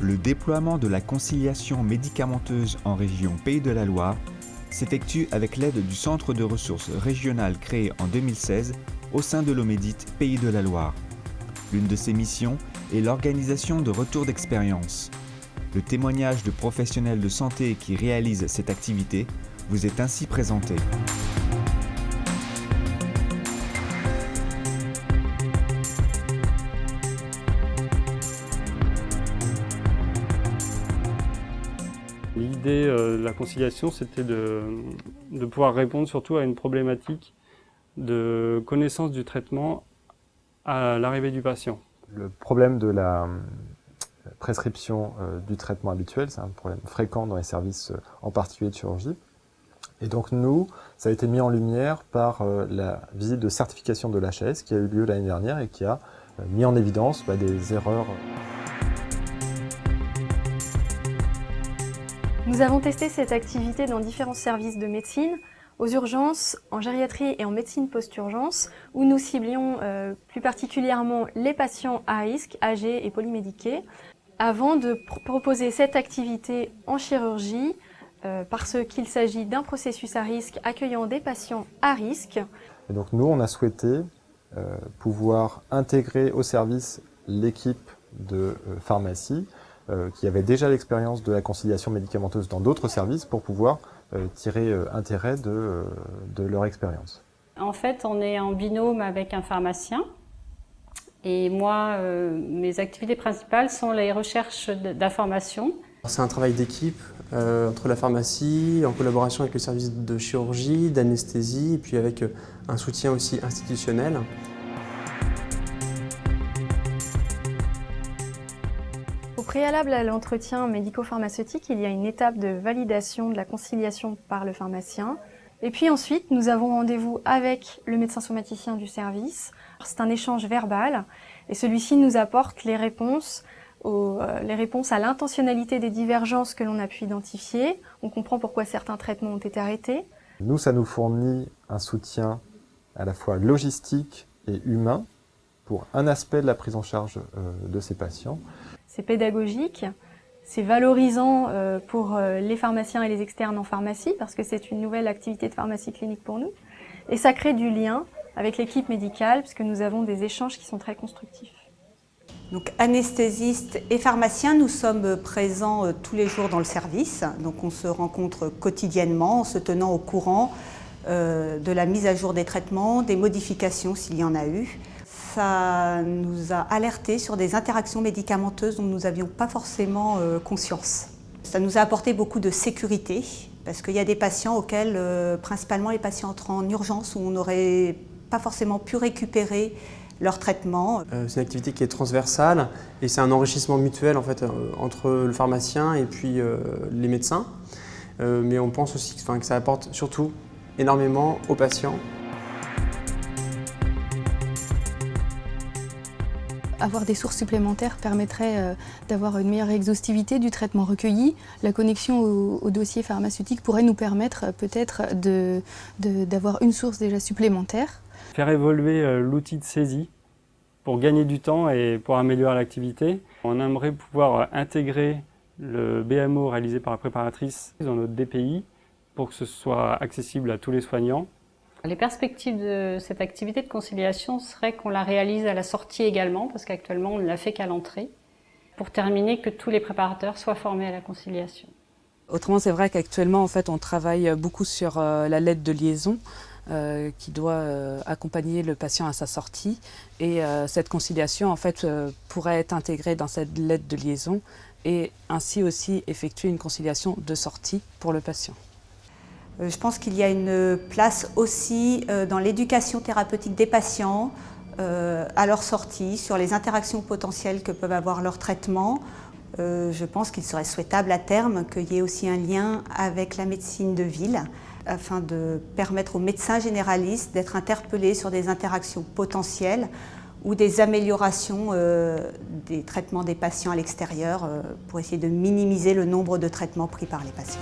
Le déploiement de la conciliation médicamenteuse en région Pays de la Loire s'effectue avec l'aide du Centre de ressources régional créé en 2016 au sein de l'Omedit Pays de la Loire. L'une de ses missions est l'organisation de retours d'expérience. Le témoignage de professionnels de santé qui réalisent cette activité vous est ainsi présenté. L'idée de la conciliation, c'était de pouvoir répondre surtout à une problématique de connaissance du traitement à l'arrivée du patient. Le problème de la prescription du traitement habituel, c'est un problème fréquent dans les services, en particulier de chirurgie. Et donc nous, ça a été mis en lumière par la visite de certification de l'HAS qui a eu lieu l'année dernière et qui a mis en évidence des erreurs. Nous avons testé cette activité dans différents services de médecine, aux urgences, en gériatrie et en médecine post-urgence, où nous ciblions plus particulièrement les patients à risque, âgés et polymédiqués, avant de proposer cette activité en chirurgie, parce qu'il s'agit d'un processus à risque accueillant des patients à risque. Et donc nous, on a souhaité pouvoir intégrer au service l'équipe de pharmacie, qui avait déjà l'expérience de la conciliation médicamenteuse dans d'autres services pour pouvoir tirer intérêt de leur expérience. En fait, on est en binôme avec un pharmacien et moi, mes activités principales sont les recherches d'informations. C'est un travail d'équipe entre la pharmacie, en collaboration avec le service de chirurgie, d'anesthésie et puis avec un soutien aussi institutionnel. Au préalable à l'entretien médico-pharmaceutique, il y a une étape de validation de la conciliation par le pharmacien. Et puis ensuite, nous avons rendez-vous avec le médecin somaticien du service. C'est un échange verbal et celui-ci nous apporte les réponses à l'intentionnalité des divergences que l'on a pu identifier. On comprend pourquoi certains traitements ont été arrêtés. Nous, ça nous fournit un soutien à la fois logistique et humain pour un aspect de la prise en charge de ces patients. C'est pédagogique, c'est valorisant pour les pharmaciens et les externes en pharmacie parce que c'est une nouvelle activité de pharmacie clinique pour nous. Et ça crée du lien avec l'équipe médicale puisque nous avons des échanges qui sont très constructifs. Donc anesthésistes et pharmaciens, nous sommes présents tous les jours dans le service. Donc on se rencontre quotidiennement en se tenant au courant de la mise à jour des traitements, des modifications s'il y en a eu. Ça nous a alertés sur des interactions médicamenteuses dont nous n'avions pas forcément conscience. Ça nous a apporté beaucoup de sécurité parce qu'il y a des patients auxquels, principalement les patients entrant en urgence, où on n'aurait pas forcément pu récupérer leur traitement. C'est une activité qui est transversale et c'est un enrichissement mutuel en fait, entre le pharmacien et puis les médecins. Mais on pense aussi que ça apporte surtout énormément aux patients. Avoir des sources supplémentaires permettrait d'avoir une meilleure exhaustivité du traitement recueilli. La connexion au dossier pharmaceutique pourrait nous permettre peut-être d'avoir une source déjà supplémentaire. Faire évoluer l'outil de saisie pour gagner du temps et pour améliorer l'activité. On aimerait pouvoir intégrer le BMO réalisé par la préparatrice dans notre DPI pour que ce soit accessible à tous les soignants. Les perspectives de cette activité de conciliation seraient qu'on la réalise à la sortie également, parce qu'actuellement on ne la fait qu'à l'entrée, pour terminer que tous les préparateurs soient formés à la conciliation. Autrement, c'est vrai qu'actuellement en fait, on travaille beaucoup sur la lettre de liaison qui doit accompagner le patient à sa sortie. Et cette conciliation en fait, pourrait être intégrée dans cette lettre de liaison et ainsi aussi effectuer une conciliation de sortie pour le patient. Je pense qu'il y a une place aussi dans l'éducation thérapeutique des patients à leur sortie, sur les interactions potentielles que peuvent avoir leurs traitements. Je pense qu'il serait souhaitable à terme qu'il y ait aussi un lien avec la médecine de ville afin de permettre aux médecins généralistes d'être interpellés sur des interactions potentielles ou des améliorations des traitements des patients à l'extérieur pour essayer de minimiser le nombre de traitements pris par les patients.